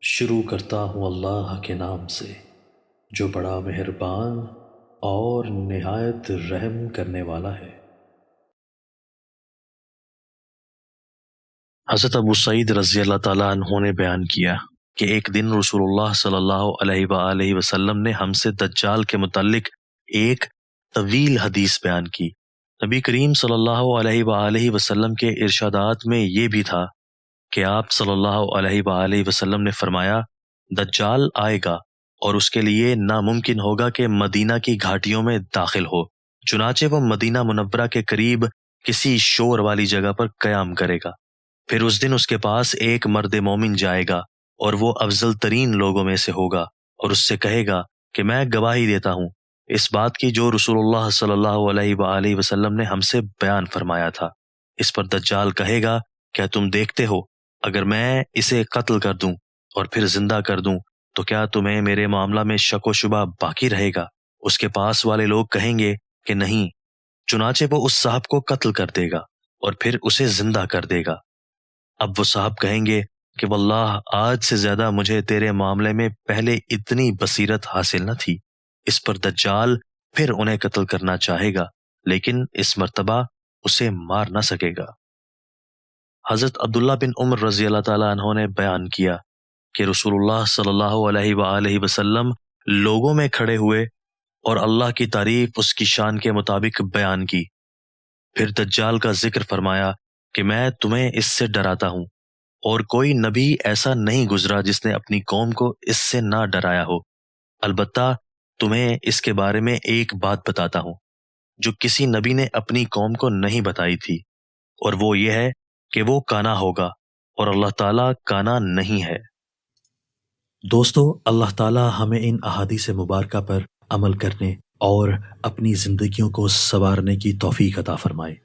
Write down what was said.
شروع کرتا ہوں اللہ کے نام سے جو بڑا مہربان اور نہایت رحم کرنے والا ہے۔ حضرت ابو سعید رضی اللہ تعالیٰ عنہ نے بیان کیا کہ ایک دن رسول اللہ صلی اللہ علیہ وآلہ وسلم نے ہم سے دجال کے متعلق ایک طویل حدیث بیان کی۔ نبی کریم صلی اللہ علیہ وآلہ وسلم کے ارشادات میں یہ بھی تھا کہ آپ صلی اللہ علیہ وآلہ وسلم نے فرمایا، دجال آئے گا اور اس کے لیے ناممکن ہوگا کہ مدینہ کی گھاٹیوں میں داخل ہو، چنانچہ وہ مدینہ منورہ کے قریب کسی شور والی جگہ پر قیام کرے گا۔ پھر اس دن اس کے پاس ایک مرد مومن جائے گا اور وہ افضل ترین لوگوں میں سے ہوگا اور اس سے کہے گا کہ میں گواہی دیتا ہوں اس بات کی جو رسول اللہ صلی اللہ علیہ وآلہ وسلم نے ہم سے بیان فرمایا تھا۔ اس پر دجال کہے گا، کیا تم دیکھتے ہو اگر میں اسے قتل کر دوں اور پھر زندہ کر دوں تو کیا تمہیں میرے معاملہ میں شک و شبہ باقی رہے گا؟ اس کے پاس والے لوگ کہیں گے کہ نہیں، چنانچہ وہ اس صاحب کو قتل کر دے گا اور پھر اسے زندہ کر دے گا۔ اب وہ صاحب کہیں گے کہ واللہ آج سے زیادہ مجھے تیرے معاملے میں پہلے اتنی بصیرت حاصل نہ تھی۔ اس پر دجال پھر انہیں قتل کرنا چاہے گا لیکن اس مرتبہ اسے مار نہ سکے گا۔ حضرت عبداللہ بن عمر رضی اللہ تعالیٰ عنہ نے بیان کیا کہ رسول اللہ صلی اللہ علیہ وآلہ وسلم لوگوں میں کھڑے ہوئے اور اللہ کی تعریف اس کی شان کے مطابق بیان کی، پھر دجال کا ذکر فرمایا کہ میں تمہیں اس سے ڈراتا ہوں اور کوئی نبی ایسا نہیں گزرا جس نے اپنی قوم کو اس سے نہ ڈرایا ہو۔ البتہ تمہیں اس کے بارے میں ایک بات بتاتا ہوں جو کسی نبی نے اپنی قوم کو نہیں بتائی تھی، اور وہ یہ ہے کہ وہ کانا ہوگا اور اللہ تعالیٰ کانا نہیں ہے۔ دوستو، اللہ تعالیٰ ہمیں ان احادیث مبارکہ پر عمل کرنے اور اپنی زندگیوں کو سنوارنے کی توفیق عطا فرمائے۔